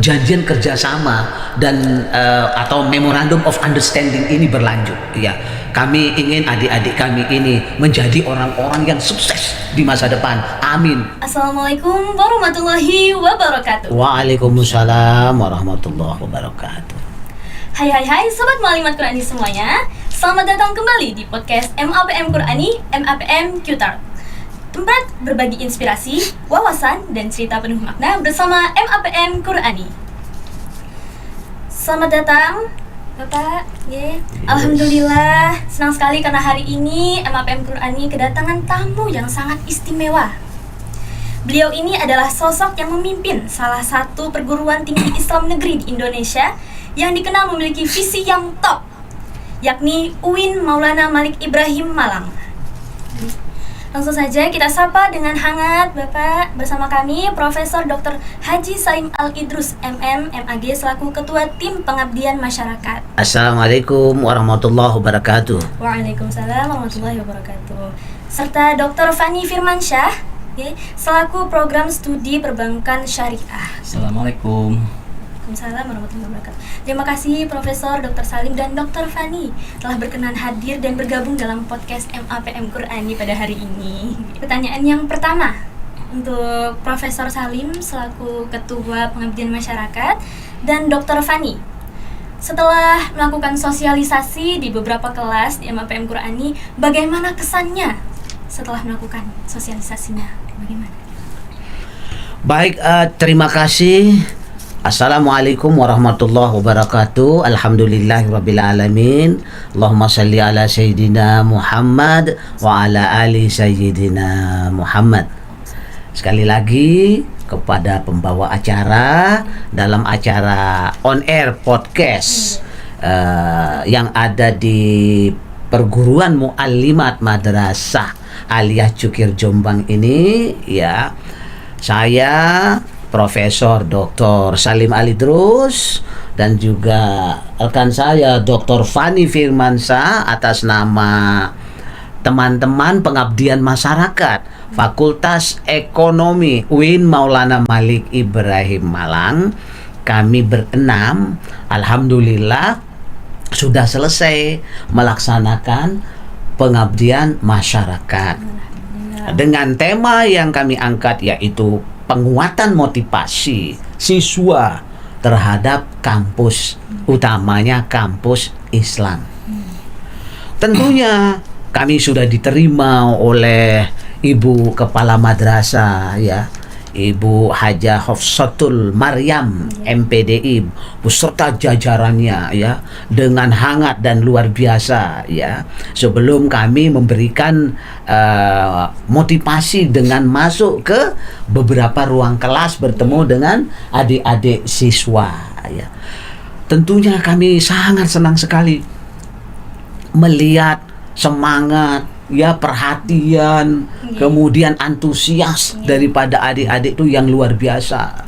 Perjanjian kerjasama dan atau memorandum of understanding ini berlanjut, ya. Kami ingin adik-adik kami ini menjadi orang-orang yang sukses di masa depan. Amin. Assalamualaikum warahmatullahi wabarakatuh. Waalaikumsalam warahmatullahi wabarakatuh. Hai Sobat Muallimat Qur'ani semuanya. Selamat datang kembali di podcast MAPM Qur'ani, MAPM QTAR. Tempat berbagi inspirasi, wawasan, dan cerita penuh makna bersama MAPM Qur'ani. Selamat datang Bapak. Yes. Alhamdulillah, senang sekali karena hari ini MAPM Qur'ani kedatangan tamu yang sangat istimewa. Beliau ini adalah sosok yang memimpin salah satu perguruan tinggi Islam negeri di Indonesia yang dikenal memiliki visi yang top, yakni UIN Maulana Malik Ibrahim Malang. Langsung saja kita sapa dengan hangat Bapak. Bersama kami Profesor Dr. Haji Salim Al-Idrus MM, MAG selaku Ketua Tim Pengabdian Masyarakat. Assalamualaikum warahmatullahi wabarakatuh. Waalaikumsalam warahmatullahi wabarakatuh. Serta Dr. Fani Firmansyah, selaku Program Studi Perbankan Syariah. Assalamualaikum. Waalaikumsalam warahmatullahi wabarakatuh. Terima kasih Profesor Dr. Salim dan Dr. Fani telah berkenan hadir dan bergabung dalam podcast MAPM Qur'ani pada hari ini. Pertanyaan yang pertama untuk Profesor Salim selaku Ketua Pengabdian Masyarakat dan Dr. Fani. Setelah melakukan sosialisasi di beberapa kelas di MAPM Qur'ani, bagaimana kesannya setelah melakukan sosialisasinya? Bagaimana? Baik, terima kasih. Assalamualaikum warahmatullahi wabarakatuh. Alhamdulillahirrabbilalamin. Allahumma salli ala Sayyidina Muhammad wa ala ali Sayyidina Muhammad. Sekali lagi kepada pembawa acara dalam acara on air podcast yang ada di Perguruan Muallimat Madrasah Aliyah Cukir Jombang ini, ya. Saya Profesor Dr. Salim Al-Idrus dan juga rekan saya Dr. Fani Firmansyah atas nama teman-teman pengabdian masyarakat Fakultas Ekonomi UIN Maulana Malik Ibrahim Malang. Kami berenam alhamdulillah sudah selesai melaksanakan pengabdian masyarakat dengan tema yang kami angkat, yaitu penguatan motivasi siswa terhadap kampus, utamanya kampus Islam. Tentunya kami sudah diterima oleh Ibu Kepala Madrasah, ya, Ibu Hajah Hafsatul Maryam MPDI beserta jajarannya, ya, dengan hangat dan luar biasa, ya. Sebelum kami memberikan motivasi dengan masuk ke beberapa ruang kelas bertemu dengan adik-adik siswa, ya. Tentunya kami sangat senang sekali melihat semangat, ya, perhatian, kemudian antusias daripada adik-adik itu yang luar biasa.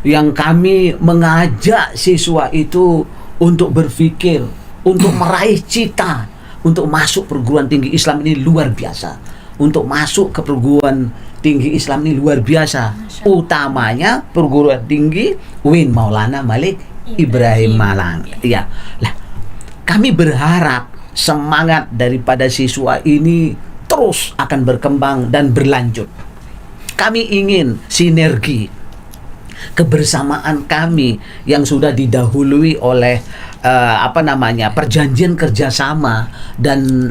Yang kami mengajak siswa itu untuk berpikir, untuk meraih cita, untuk masuk perguruan tinggi Islam ini luar biasa. Untuk masuk ke perguruan tinggi Islam ini luar biasa. Utamanya perguruan tinggi UIN Maulana Malik Ibrahim Malang. Ya, lah, kami berharap semangat daripada siswa ini terus akan berkembang dan berlanjut. Kami ingin sinergi kebersamaan kami yang sudah didahului oleh perjanjian kerjasama dan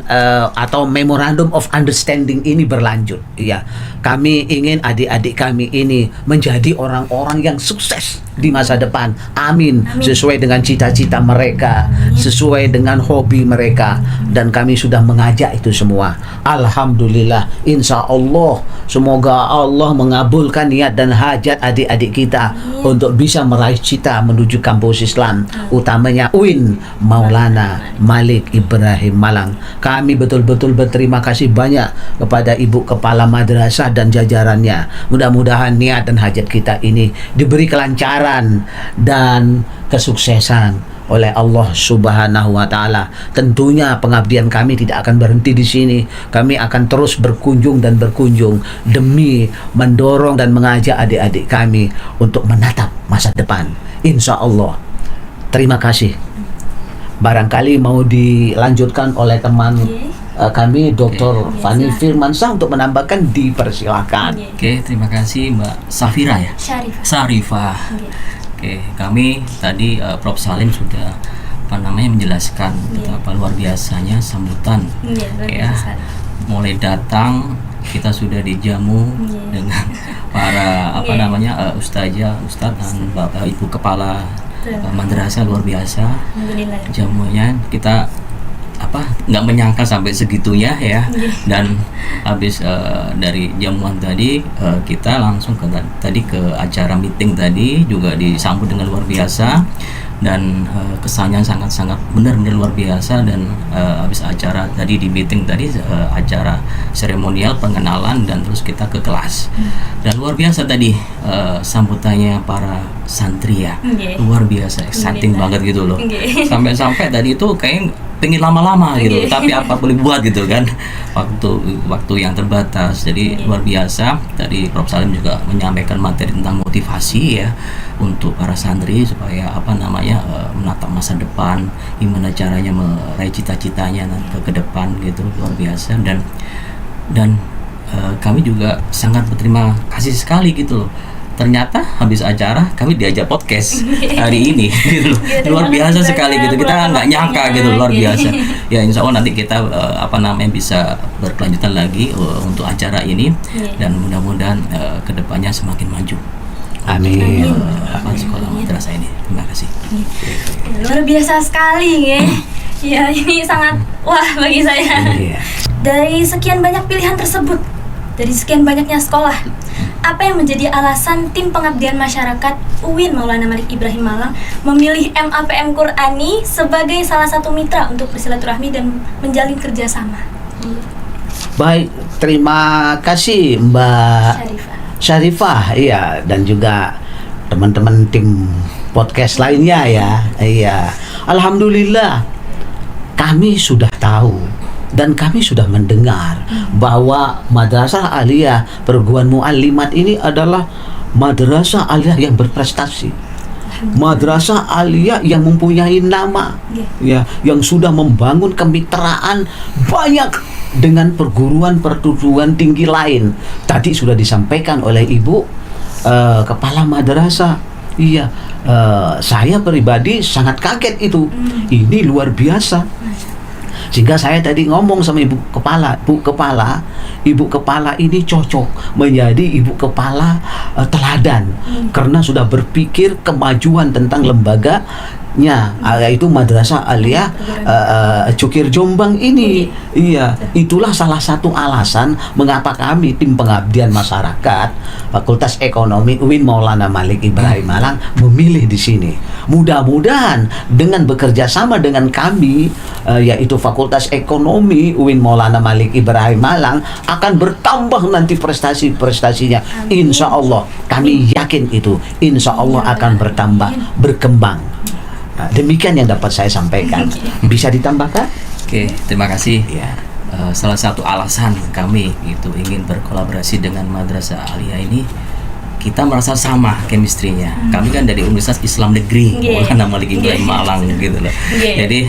atau memorandum of understanding ini berlanjut, ya. Kami ingin adik-adik kami ini menjadi orang-orang yang sukses di masa depan. Amin. Sesuai dengan cita-cita mereka, sesuai dengan hobi mereka, dan kami sudah mengajak itu semua. Alhamdulillah, insya Allah semoga Allah mengabulkan niat dan hajat adik-adik kita untuk bisa meraih cita menuju kampus Islam, utamanya UIN Maulana Malik Ibrahim Malang. Kami betul-betul berterima kasih banyak kepada Ibu Kepala Madrasah dan jajarannya. Mudah-mudahan niat dan hajat kita ini diberi kelancaran dan kesuksesan. oleh Allah Subhanahu wa taala. Tentunya pengabdian kami tidak akan berhenti di sini. Kami akan terus berkunjung dan berkunjung demi mendorong dan mengajak adik-adik kami untuk menatap masa depan. Insya Allah. Terima kasih. Barangkali mau dilanjutkan oleh teman kami Dr. Fani Firmansyah untuk menambahkan, dipersilakan. Oke, terima kasih Mbak Safira ya. Syarifah. Oke, kami tadi Prof Salim sudah menjelaskan betapa luar biasanya sambutan ya. Mulai datang kita sudah dijamu dengan para ustazah, ustaz dan Bapak Ibu kepala madrasah, luar biasa jamunya. Kita nggak menyangka sampai segitunya ya. Dan habis dari jamuan tadi kita langsung ke acara meeting tadi, juga disambut dengan luar biasa, dan kesannya sangat-sangat benar-benar luar biasa. Dan habis acara tadi di meeting tadi, acara seremonial pengenalan, dan terus kita ke kelas. Dan luar biasa tadi sambutannya para santri ya, luar biasa, exciting banget gitu loh. Sampai-sampai tadi itu kayak pengen lama-lama gitu, tapi apa boleh buat gitu kan, waktu yang terbatas. Jadi luar biasa. Tadi Prof Salim juga menyampaikan materi tentang motivasi ya untuk para santri supaya menatap masa depan, gimana caranya meraih cita-citanya ke depan gitu, luar biasa. Dan kami juga sangat berterima kasih sekali gitu loh. Ternyata habis acara kami diajak podcast hari ini gitu loh. Luar biasa sekali gitu, kita nggak nyangka gitu, luar biasa ya. Insya Allah nanti kita bisa berkelanjutan lagi untuk acara ini, dan mudah-mudahan kedepannya semakin maju. Amin. Sekolah madrasah ini. Terima kasih. Luar biasa sekali ya. Ya, ini sangat wah bagi saya. Dari sekian banyak pilihan tersebut, dari sekian banyaknya sekolah, apa yang menjadi alasan tim pengabdian masyarakat UIN Maulana Malik Ibrahim Malang memilih MAPM Qur'ani sebagai salah satu mitra untuk bersilaturahmi dan menjalin kerjasama? Baik, terima kasih Mbak Syarifah, iya, dan juga teman-teman tim podcast lainnya ya. Iya, alhamdulillah kami sudah tahu dan kami sudah mendengar bahwa Madrasah Aliyah Perguruan Muallimat ini adalah madrasah aliyah yang berprestasi, madrasah aliyah yang mempunyai nama, ya, yang sudah membangun kemitraan banyak dengan perguruan tinggi lain. Tadi sudah disampaikan oleh Ibu Kepala Madrasah. Iya, saya pribadi sangat kaget itu. Ini luar biasa. Sehingga saya tadi ngomong sama Ibu Kepala ini cocok menjadi Ibu Kepala teladan, karena sudah berpikir kemajuan tentang lembaganya, yaitu Madrasah Aliyah Cukir Jombang ini. Iya, itulah salah satu alasan mengapa kami tim pengabdian masyarakat Fakultas Ekonomi UIN Maulana Malik Ibrahim Malang memilih di sini. Mudah-mudahan dengan bekerja sama dengan kami, yaitu Fakultas Ekonomi UIN Maulana Malik Ibrahim Malang, akan bertambah nanti prestasinya. Insya Allah, kami yakin itu. Insya Allah akan bertambah, berkembang. Nah, demikian yang dapat saya sampaikan. Bisa ditambahkan? Oke, terima kasih. Ya. Salah satu alasan kami itu ingin berkolaborasi dengan Madrasah Aliyah ini, kita merasa sama chemistry-nya. Kami kan dari Universitas Islam Negeri Maulana Malik Ibrahim Malang gitu loh. Jadi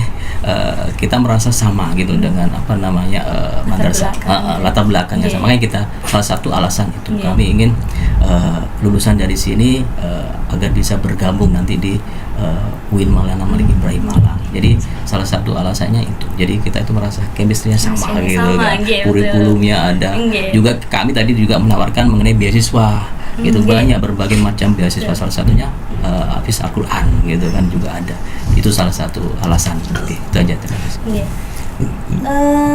kita merasa sama gitu dengan madrasah latar belakangnya sama. Makanya kita salah satu alasan itu kami ingin lulusan dari sini agar bisa bergabung nanti di UIN Maulana Malik Ibrahim Malang. Jadi salah satu alasannya itu. Jadi kita itu merasa chemistry-nya sama gitu kan. Kurikulumnya ada. Juga kami tadi juga menawarkan mengenai beasiswa. Itu banyak berbagai macam beasiswa, salah satunya Hafiz Al-Quran gitu kan juga ada. Itu salah satu alasan. Oke, itu aja, terima kasih.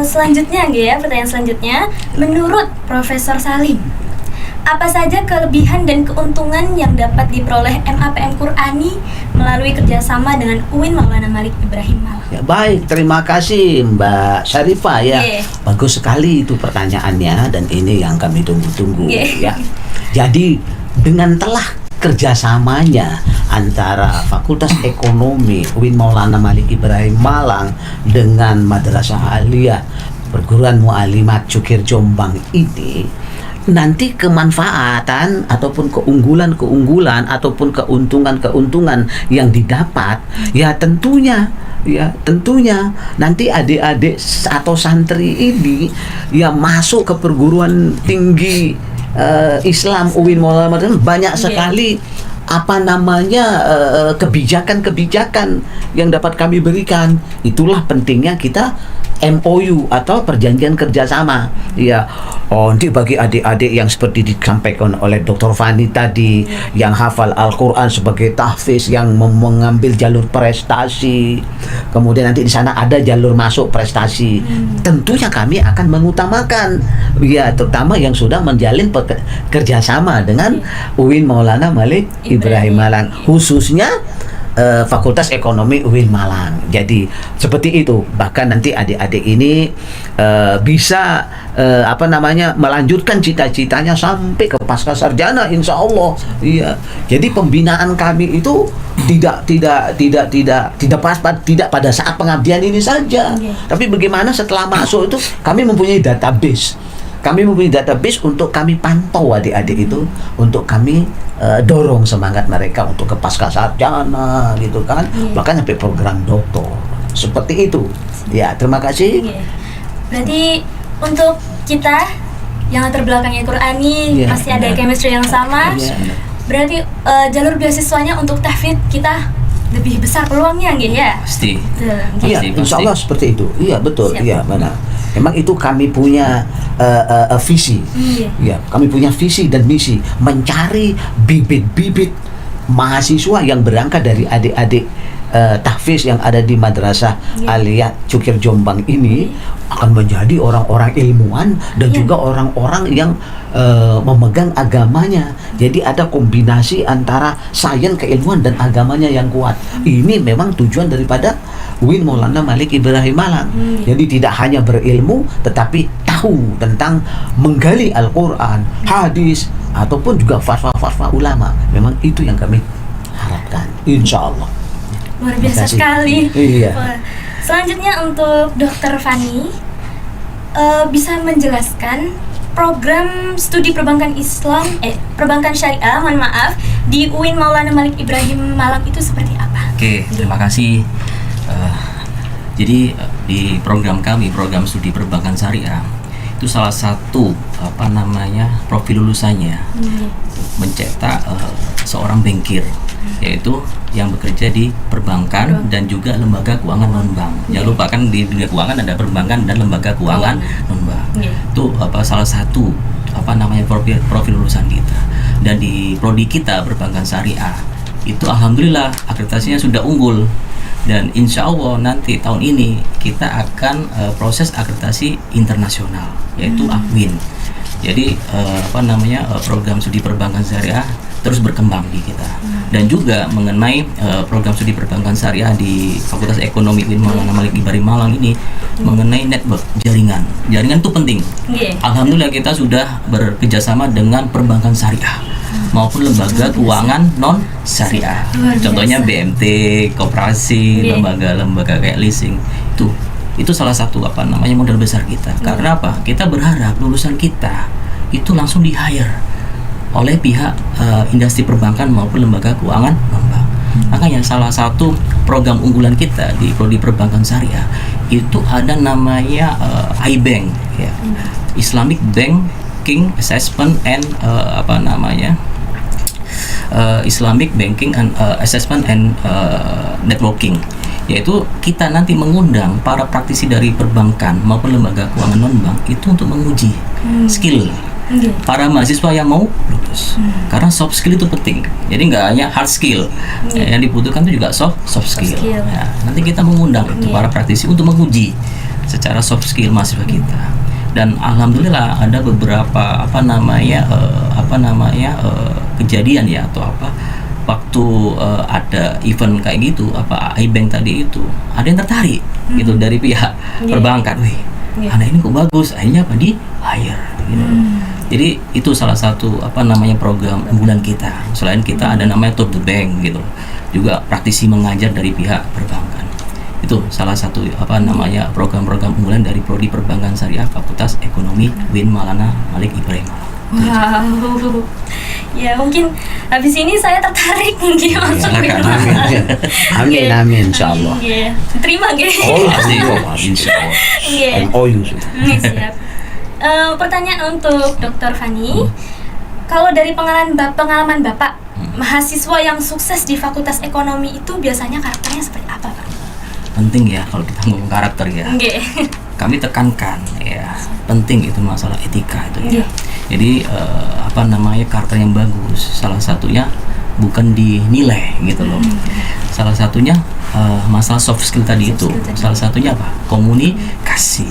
Selanjutnya pertanyaan selanjutnya, menurut Profesor Salim, apa saja kelebihan dan keuntungan yang dapat diperoleh MAPM Qur'ani melalui kerjasama dengan UIN Maulana Malik Ibrahim Malang? Ya, baik, terima kasih Mbak Syarifah ya. Bagus sekali itu pertanyaannya, dan ini yang kami tunggu-tunggu ya. Jadi dengan telah kerjasamanya antara Fakultas Ekonomi UIN Maulana Malik Ibrahim Malang dengan Madrasah Aliyah Perguruan Mu'alimat Cukir Jombang ini, nanti kemanfaatan ataupun keunggulan ataupun keuntungan yang didapat ya tentunya nanti adik-adik atau santri ini ya masuk ke perguruan tinggi Islam UIN Maulana Malik banyak sekali kebijakan-kebijakan yang dapat kami berikan. Itulah pentingnya kita MOU atau perjanjian kerjasama. Ya, nanti bagi adik-adik yang seperti disampaikan oleh Dr. Fani tadi, yang hafal Al-Quran sebagai tahfiz, yang mengambil jalur prestasi, kemudian nanti di sana ada jalur masuk prestasi. Tentunya kami akan mengutamakan, ya terutama yang sudah menjalin kerjasama dengan UIN Maulana Malik Ibrahim Malang, khususnya Fakultas Ekonomi UIN Malang. Jadi seperti itu. Bahkan nanti adik-adik ini bisa melanjutkan cita-citanya sampai ke pasca sarjana, insya Allah. Iya. Jadi pembinaan kami itu tidak pada saat pengabdian ini saja. Tapi bagaimana setelah masuk itu kami mempunyai database. Kami mempunyai database untuk kami pantau adik-adik itu, untuk kami dorong semangat mereka untuk ke pasca sarjana gitu kan, bahkan sampai program doktor seperti itu. Ya, terima kasih. Berarti untuk kita yang latar belakangnya Qur'ani masih ada chemistry yang sama. Berarti jalur beasiswanya untuk tahfidz kita lebih besar peluangnya, nggih ya? Pasti. Iya, insya Allah seperti itu. Iya, betul. Iya, benar. Memang itu kami punya visi. Ya, kami punya visi dan misi mencari bibit-bibit mahasiswa yang berangkat dari adik-adik tahfiz yang ada di Madrasah Aliyah Cukir Jombang ini akan menjadi orang-orang ilmuwan dan juga orang-orang yang memegang agamanya. Jadi ada kombinasi antara sains, keilmuan dan agamanya yang kuat. Ini memang tujuan daripada UIN Maulana Malik Ibrahim Malang. Jadi tidak hanya berilmu tetapi tahu tentang menggali Al-Quran, hadis ataupun juga fatwa-fatwa ulama. Memang itu yang kami harapkan, insya Allah. Luar biasa sekali. Iya. Selanjutnya untuk Dr. Fani, bisa menjelaskan program studi perbankan perbankan syariah, mohon maaf, di UIN Maulana Malik Ibrahim Malang itu seperti apa? Oke, terima kasih. Jadi di program kami, program studi perbankan syariah, itu salah satu profil lulusannya mencetak seorang bankir, yaitu yang bekerja di perbankan dan juga lembaga keuangan non-bank. Jangan lupa kan di dunia keuangan ada perbankan dan lembaga keuangan non-bank. Itu salah satu profil lulusan kita. Dan di prodi kita perbankan syariah itu alhamdulillah akreditasinya sudah unggul. Dan insya Allah nanti tahun ini kita akan proses akreditasi internasional, yaitu AQUIN. Jadi program studi perbankan syariah terus berkembang di kita. Dan juga mengenai program studi perbankan syariah di Fakultas Ekonomi UIN Maulana Malik Ibrahim Malang ini mengenai network, jaringan itu penting. Alhamdulillah kita sudah bekerjasama dengan perbankan syariah maupun lembaga keuangan non syariah. Contohnya BMT, koperasi, lembaga kayak leasing. Itu salah satu modal besar kita. Karena apa? Kita berharap lulusan kita itu langsung di-hire oleh pihak industri perbankan maupun lembaga keuangan non-bank. Makanya salah satu program unggulan kita di prodi perbankan syariah itu ada namanya iBank, ya. Islamic Banking Assessment and Islamic Banking and Assessment and Networking, yaitu kita nanti mengundang para praktisi dari perbankan maupun lembaga keuangan non-bank itu untuk menguji skill para mahasiswa yang mau lulus. Karena soft skill itu penting. Jadi nggak hanya hard skill, yang dibutuhkan itu juga soft skill. Ya, nanti kita mengundang itu para praktisi untuk menguji secara soft skill mahasiswa kita. Dan alhamdulillah ada beberapa kejadian ya atau waktu ada event kayak gitu iBank tadi itu ada yang tertarik gitu dari pihak perbankan. Anak ini kok bagus, akhirnya di hire gitu. Jadi itu salah satu program unggulan kita. Selain kita ada namanya Top the Bank gitu. Juga praktisi mengajar dari pihak perbankan. Itu salah satu program-program unggulan dari Prodi Perbankan Syariah Fakultas Ekonomi UIN Maulana Malik Ibrahim. Wow. Ya mungkin habis ini saya tertarik mungkin masuk di Amin, amin, insyaallah. Terima nggih. Oh, insyaallah. Siap. Pertanyaan untuk Dr. Fani. Kalau dari pengalaman Bapak, mahasiswa yang sukses di Fakultas Ekonomi itu biasanya karakternya seperti apa, Pak? Penting ya kalau kita ngomong karakter ya. Kami tekankan ya, penting itu masalah etika itu ya. Jadi karakter yang bagus salah satunya bukan dinilai gitu loh. Salah satunya masalah soft skill tadi itu. Salah satunya apa? Komunikasi.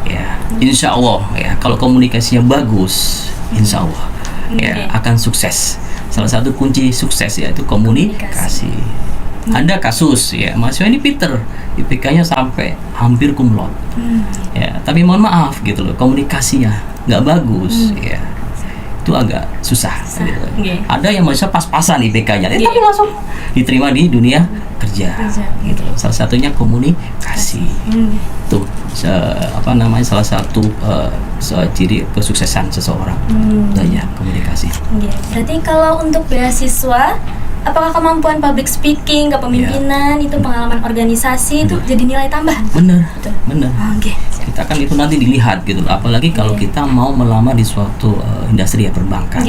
Ya, insya Allah ya, kalau komunikasinya bagus, insya Allah ya akan sukses. Salah satu kunci sukses yaitu komunikasi. Ada kasus ya, mahasiswa ini pinter, IPK-nya sampai hampir cum laude. Ya, tapi mohon maaf gitu loh, komunikasinya nggak bagus ya. Itu agak susah gitu. Ada yang mahasiswa pas-pasan IPK-nya, tapi langsung diterima di dunia kerja gitu loh. Salah satunya komunikasi. Tuh salah satu ciri kesuksesan seseorang. Ya, komunikasi. Berarti kalau untuk beasiswa, apakah kemampuan public speaking, kepemimpinan, itu pengalaman organisasi itu jadi nilai tambahan? Bener. Kita kan itu nanti dilihat gitu, apalagi kalau kita mau melamar di suatu industri ya perbankan.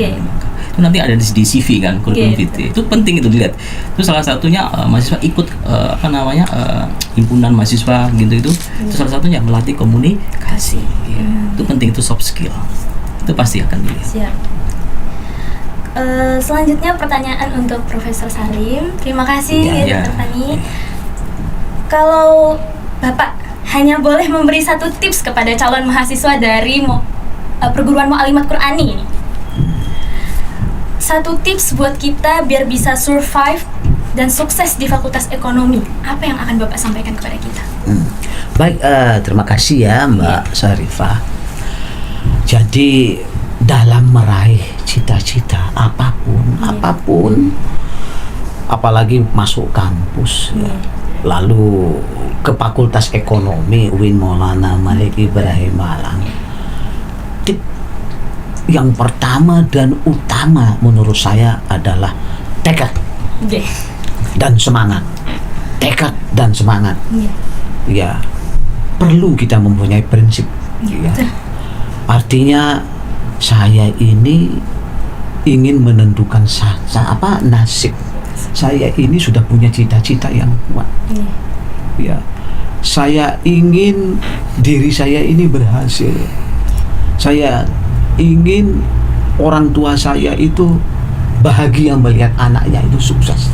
Itu nanti ada di CV kan, kurikulum vitae. Itu penting itu dilihat. Itu salah satunya mahasiswa ikut himpunan mahasiswa gitu itu salah satunya melatih komunikasi. Itu penting, itu soft skill. Itu pasti akan dilihat. Siap. Selanjutnya pertanyaan untuk Profesor Salim. Terima kasih Dr. Fani. Kalau Bapak hanya boleh memberi satu tips kepada calon mahasiswa dari perguruan Mu'allimat Qur'ani ini, satu tips buat kita biar bisa survive dan sukses di Fakultas Ekonomi, apa yang akan Bapak sampaikan kepada kita? Baik, terima kasih ya Mbak Syarifah. Jadi dalam meraih cita-cita apapun, apalagi masuk kampus lalu ke Fakultas Ekonomi UIN Maulana Malik Ibrahim Malang, tip yang pertama dan utama menurut saya adalah tekad dan semangat. Tekad dan semangat. Ya, perlu kita mempunyai prinsip. Artinya saya ini ingin menentukan nasib. Saya ini sudah punya cita-cita yang kuat. Ya, saya ingin diri saya ini berhasil. Saya ingin orang tua saya itu bahagia melihat anaknya itu sukses.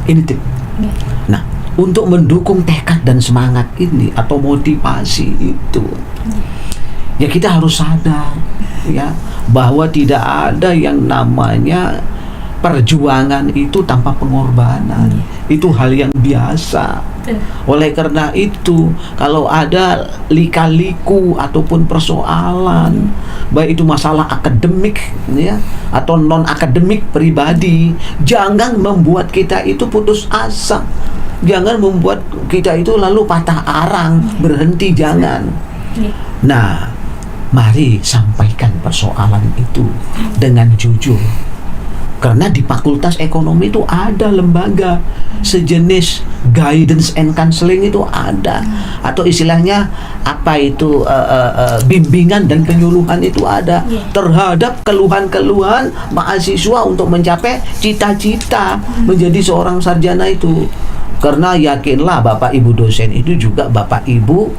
Ini tip. Nah, untuk mendukung tekad dan semangat ini atau motivasi itu, ya kita harus sadar ya bahwa tidak ada yang namanya perjuangan itu tanpa pengorbanan. Itu hal yang biasa. Oleh karena itu, kalau ada lika-liku ataupun persoalan, baik itu masalah akademik ya atau non akademik pribadi, jangan membuat kita itu putus asa. Jangan membuat kita itu lalu patah arang, berhenti, jangan. Nah, mari sampaikan persoalan itu dengan jujur. Karena di Fakultas Ekonomi itu ada lembaga sejenis guidance and counseling itu ada, atau istilahnya apa itu bimbingan dan penyuluhan itu ada terhadap keluhan-keluhan mahasiswa untuk mencapai cita-cita menjadi seorang sarjana itu. Karena yakinlah Bapak Ibu dosen itu juga Bapak Ibu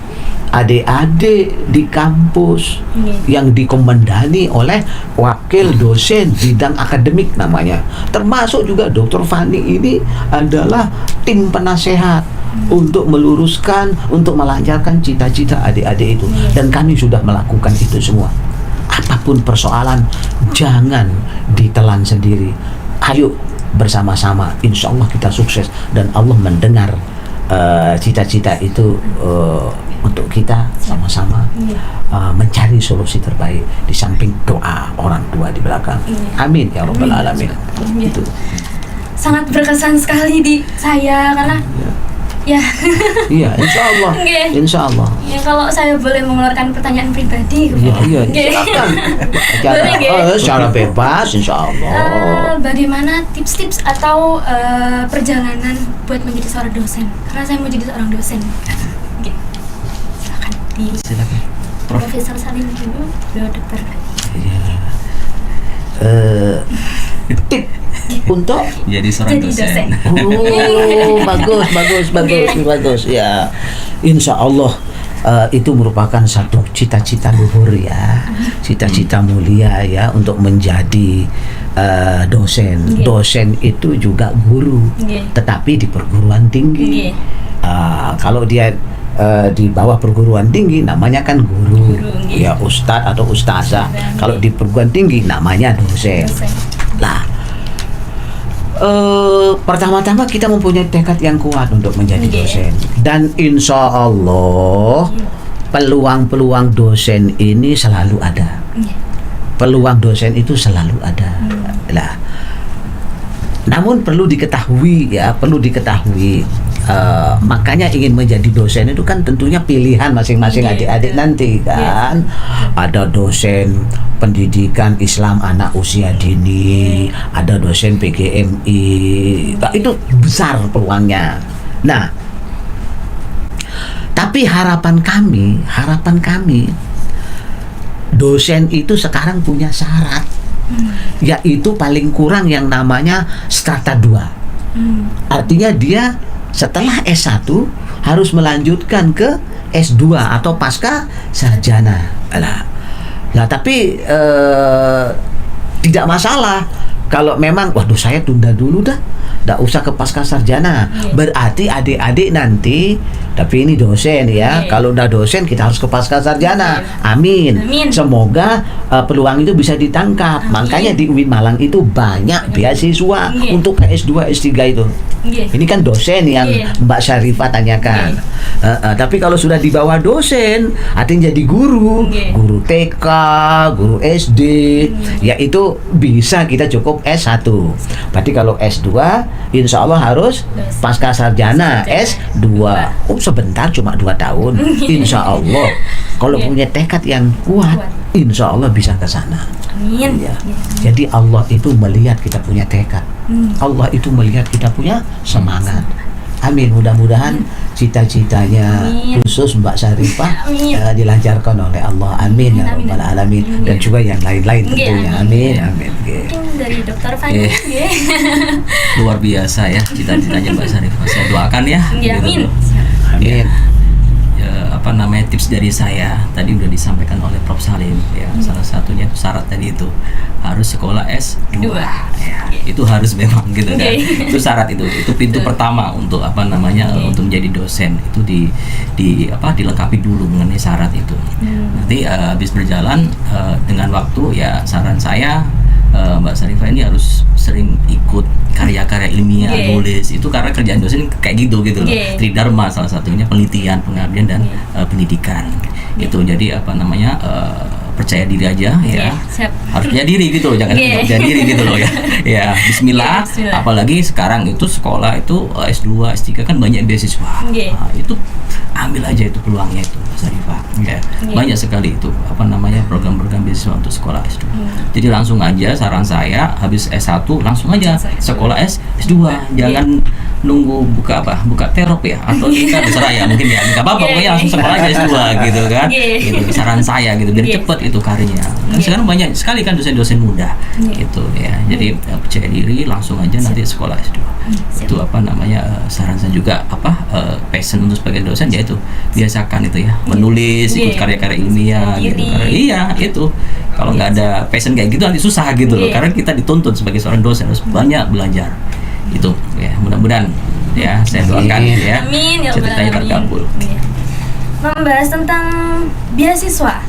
adik-adik di kampus yang dikomandani oleh wakil dosen bidang akademik namanya. Termasuk juga Dr. Fani ini adalah tim penasehat untuk meluruskan, untuk melancarkan cita-cita adik-adik itu. Dan kami sudah melakukan itu semua. Apapun persoalan, jangan ditelan sendiri. Ayo bersama-sama, insya Allah kita sukses dan Allah mendengar cita-cita itu untuk kita sama-sama mencari solusi terbaik di samping doa orang tua di belakang. Amin ya rabbal alamin. Itu sangat berkesan sekali di saya karena ya iya, insya Allah. Ya, kalau saya boleh mengeluarkan pertanyaan pribadi, iya, silakan. Secara bebas, insya Allah. Bagaimana tips-tips atau perjalanan buat menjadi seorang dosen? Karena saya mau jadi seorang dosen. Silakan. Profesor Salim dulu, dokter. Tip untuk jadi seorang dosen. Oh, bagus ya. Insya Allah itu merupakan satu cita-cita luhur ya, cita-cita mulia ya untuk menjadi dosen. Dosen itu juga guru, tetapi di perguruan tinggi. Kalau dia di bawah perguruan tinggi namanya kan guru, ya ustadz atau ustazah. Kalau di perguruan tinggi namanya dosen. Nah, pertama-tama kita mempunyai tekad yang kuat untuk menjadi dosen, dan insya Allah peluang-peluang dosen ini selalu ada. Peluang dosen itu selalu ada. Nah, namun perlu diketahui ya, makanya ingin menjadi dosen itu kan tentunya pilihan masing-masing adik-adik nanti kan. Ada dosen pendidikan Islam anak usia dini, ada dosen PGMI, itu besar peluangnya. Nah, tapi harapan kami dosen itu sekarang punya syarat, yaitu paling kurang yang namanya strata 2. Artinya dia setelah S1 harus melanjutkan ke S2 atau pasca sarjana. Nah, tapi tidak masalah kalau memang waduh saya tunda dulu dah, tidak usah ke pasca sarjana. Berarti adik-adik nanti, tapi ini dosen ya, kalau udah dosen kita harus ke pasca sarjana. Amin. Semoga peluang itu bisa ditangkap. Makanya di UIN Malang itu banyak beasiswa untuk ke S2, S3 itu. Ini kan dosen yang Mbak Syarifah tanyakan. Tapi kalau sudah di bawah dosen, artinya jadi guru TK, guru SD, ya itu bisa kita cukup S1. Berarti kalau S2, insya Allah harus pasca sarjana S2. Oh, sebentar cuma 2 tahun. Insya Allah kalau punya tekad yang kuat, insya Allah bisa ke sana. Amin. Ya. Jadi Allah itu melihat kita punya tekad. Allah itu melihat kita punya semangat. Amin. Mudah-mudahan cita-citanya khusus Mbak Syarifah dilancarkan oleh Allah. Amin ya rabbal alamin. Dan juga yang lain-lain tentunya. Amin. Dari Dokter Fani. Luar biasa ya cita-citanya Mbak Syarifah. Saya doakan ya. Amin. Amin. Apa namanya, tips dari saya tadi udah disampaikan oleh Prof Salim ya. Salah satunya syarat tadi itu harus sekolah S2 ya. Itu harus memang gitu kan. Itu syarat itu pintu pertama untuk apa namanya untuk menjadi dosen itu dilengkapi dulu mengenai syarat itu. Nanti habis berjalan dengan waktu ya, saran saya Mbak Syarifah ini harus sering ikut karya-karya ilmiah, nulis itu, karena kerjaan dosen kayak gitu loh. Tridharma salah satunya, penelitian, pengabdian dan pendidikan. Itu jadi apa namanya percaya diri aja ya. Harus percaya diri gitu loh, jangan percaya diri gitu loh ya. Ya, bismillah. Apalagi sekarang itu sekolah itu S2, S3 kan banyak beasiswa. Nah, itu ambil aja itu peluangnya itu, Mas Syarifah. Banyak sekali itu apa namanya program-program beasiswa untuk sekolah S2. Jadi langsung aja, saran saya habis S1 langsung aja sekolah S2. Jangan nunggu buka terop ya, atau kita terserah ya, mungkin ya nggak apa-apa, pokoknya langsung sekolah aja S2 gitu kan. Gitu saran saya gitu, biar cepet itu karirnya. Kan sekarang banyak sekali kan dosen-dosen muda gitu ya. Jadi percaya diri, langsung aja nanti sekolah S2. Itu apa namanya saran saya juga, passion untuk sebagai dosen ya itu biasakan itu ya, menulis, ikut karya-karya ilmiah gitu. Karena iya itu kalau nggak ada passion kayak gitu nanti susah gitu loh, karena kita dituntut sebagai seorang dosen harus banyak belajar. Itu ya, mudah-mudahan ya, saya doakan ya ceritanya terkabul. Membahas tentang beasiswa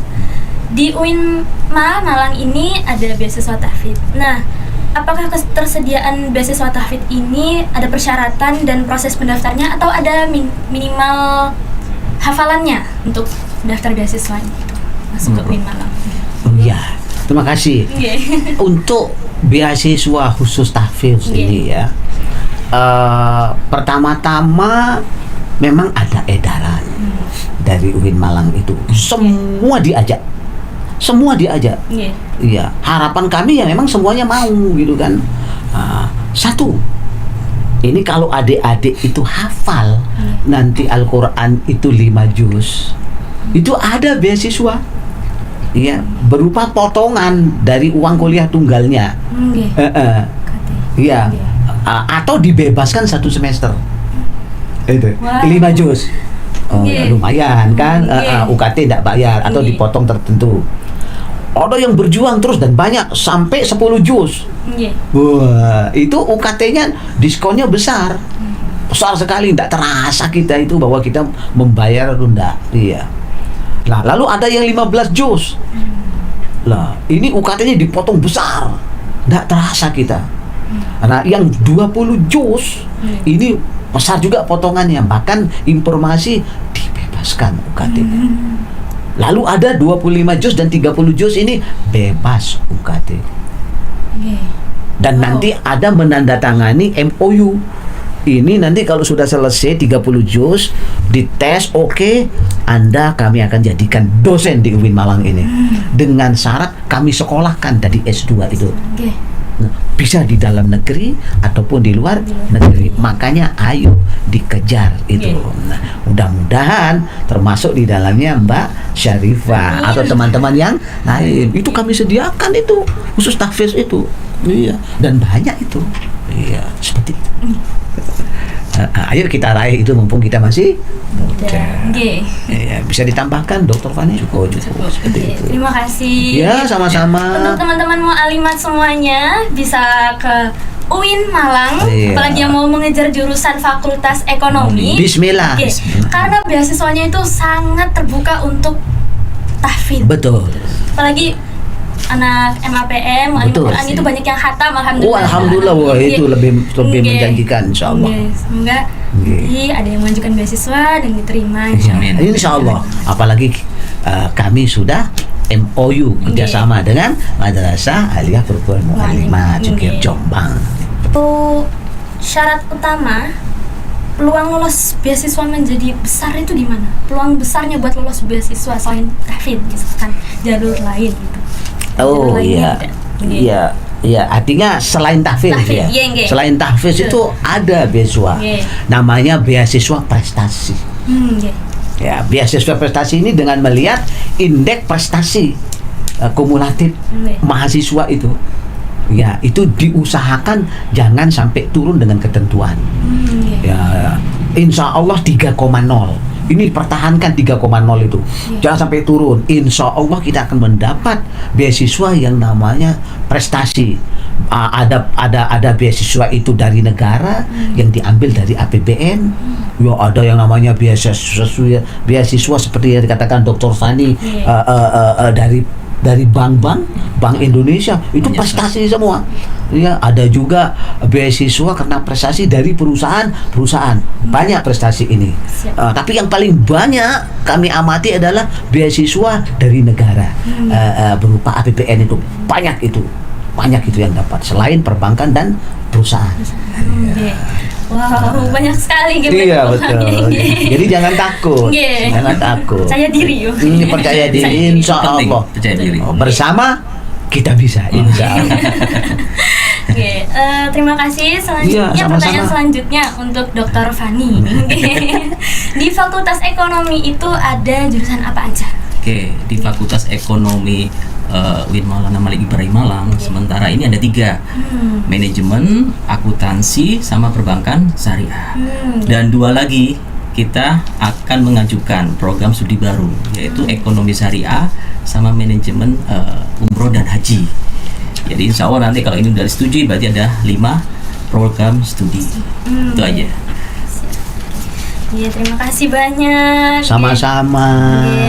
di UIN Malang ini ada beasiswa tahfidz. Nah, apakah ketersediaan beasiswa tahfidz ini ada persyaratan dan proses pendaftarnya, atau ada minimal hafalannya untuk daftar beasiswanya itu masuk ke UIN Malang. Oh iya, terima kasih. Untuk beasiswa khusus tahfiz ini ya, pertama-tama memang ada edaran dari UIN Malang itu, semua diajak. Iya, harapan kami ya memang semuanya mau gitu kan. Satu, ini kalau adik-adik itu hafal nanti Al-Quran itu 5 juz, itu ada beasiswa. Iya, berupa potongan dari uang kuliah tunggalnya. Iya, atau dibebaskan 1 semester. Itu 5 juz. Ya lumayan kan, UKT tidak bayar atau dipotong tertentu. Ada yang berjuang terus dan banyak sampai 10 juz. Wah, itu UKT-nya diskonnya besar sekali, tidak terasa kita itu bahwa kita membayar atau enggak. Iya. Nah, lalu ada yang 15 juz. Lah, ini UKT-nya dipotong besar, tidak terasa kita. Nah, yang 20 juz ini besar juga potongannya, bahkan informasi dibebaskan UKT-nya. Lalu ada 25 juz dan 30 juz ini bebas UKT. Dan nanti ada menandatangani MOU. Ini nanti kalau sudah selesai 30 juz, dites oke, Anda kami akan jadikan dosen di UIN Malang ini. Dengan syarat kami sekolahkan dari S2 itu. Nah, bisa di dalam negeri ataupun di luar negeri. Makanya ayo dikejar itu. Nah, mudah-mudahan termasuk di dalamnya Mbak Syarifah atau teman-teman yang lain. Itu kami sediakan itu khusus tahfiz itu. Iya, dan banyak itu. Iya, seperti itu. Ayo kita raih itu mumpung kita masih muda. Ya, bisa ditambahkan Dr. Fani? Cukup. Seperti itu. Terima kasih. Ya, sama-sama. Untuk teman-teman mu'alimat semuanya bisa ke UIN Malang, apalagi yang mau mengejar jurusan Fakultas Ekonomi. Bismillah. Karena beasiswanya itu sangat terbuka untuk tahfidz. Betul. Apalagi anak MAPM, Al-Quran itu banyak yang khatam, alhamdulillah. Alhamdulillah, wah itu lebih menjanjikan, insyaallah. Semoga ada yang mengajukan beasiswa dan diterima. Insyaallah. Apalagi kami sudah MOU kerjasama dengan Madrasah Aliyah Perguruan Mu'allimah Jogja Jombang. Itu syarat utama peluang lolos beasiswa menjadi besar itu di mana? Peluang besarnya buat lolos beasiswa selain tahfidz, misalkan jalur lain gitu. Oh iya, iya. Artinya selain tahfiz ya. Selain tahfiz itu ada beasiswa. Namanya beasiswa prestasi. Ya, beasiswa prestasi ini dengan melihat indeks prestasi kumulatif mahasiswa itu. Ya, itu diusahakan jangan sampai turun dengan ketentuan. Ya, insya Allah 3,0. Ini pertahankan 3,0 itu. Jangan sampai turun. Insya Allah kita akan mendapat beasiswa yang namanya prestasi. Ada beasiswa itu dari negara yang diambil dari APBN. Ya, ada yang namanya beasiswa seperti yang dikatakan Dr. Fani dari bank Indonesia itu prestasi semua. Ya, ada juga beasiswa karena prestasi dari perusahaan banyak prestasi ini. Tapi yang paling banyak kami amati adalah beasiswa dari negara berupa APBN itu banyak itu yang dapat selain perbankan dan perusahaan. Wow, banyak sekali gitu. Iya, betul. Jadi jangan takut. Jangan takut. Percaya diri. Percaya diri, insya Allah. Percaya diri. Bersama kita bisa, insya Allah. Terima kasih. Selanjutnya pertanyaan selanjutnya untuk Dr. Fani. Di Fakultas Ekonomi itu ada jurusan apa aja? Di Fakultas Ekonomi UIN Maulana Malik Ibrahim Malang sementara ini ada 3, manajemen, akuntansi, sama perbankan syariah. Dan 2 lagi kita akan mengajukan program studi baru yaitu ekonomi syariah sama manajemen umroh dan haji. Jadi insya Allah nanti kalau ini sudah disetujui berarti ada 5 program studi. Itu aja. Iya, terima kasih banyak. Sama-sama.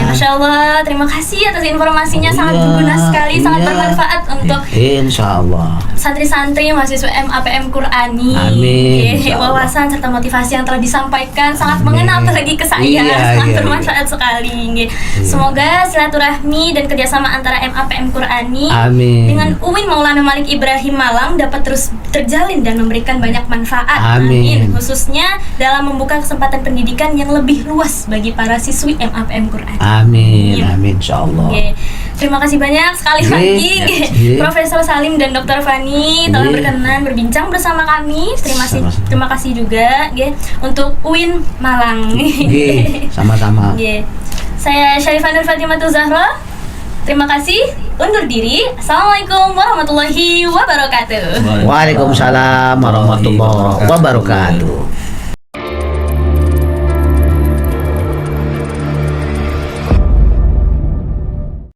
Masya Allah, terima kasih atas informasinya, sangat berguna sekali, sangat bermanfaat untuk insya Allah santri-santri mahasiswa MAPM Qur'ani. Amin, Nggih, insyaallah. wawasan serta motivasi yang telah disampaikan sangat Amin. mengena apalagi ke saya. Iya, Sangat iya, bermanfaat sekali. Nggih. Semoga silaturahmi dan kerjasama antara MAPM Qur'ani Amin. dengan UIN Maulana Malik Ibrahim Malang dapat terus terjalin dan memberikan banyak manfaat. Amin. Khususnya dalam membuka kesempatan pendidikan yang lebih luas bagi para siswi MAPM Qur'ani. Amin, Iya. amin insyaallah. Oke. Terima kasih banyak sekali Iya. lagi Iya. Profesor Salim dan Dr. Fani telah Iya. berkenan berbincang bersama kami. Sama-sama. Terima kasih juga nggih, untuk UIN Malang. Nggih, sama-sama. Nggih. Saya Syarifah Nur Fatimah Zahra. Terima kasih. Undur diri. Assalamualaikum warahmatullahi wabarakatuh. Waalaikumsalam warahmatullahi wabarakatuh.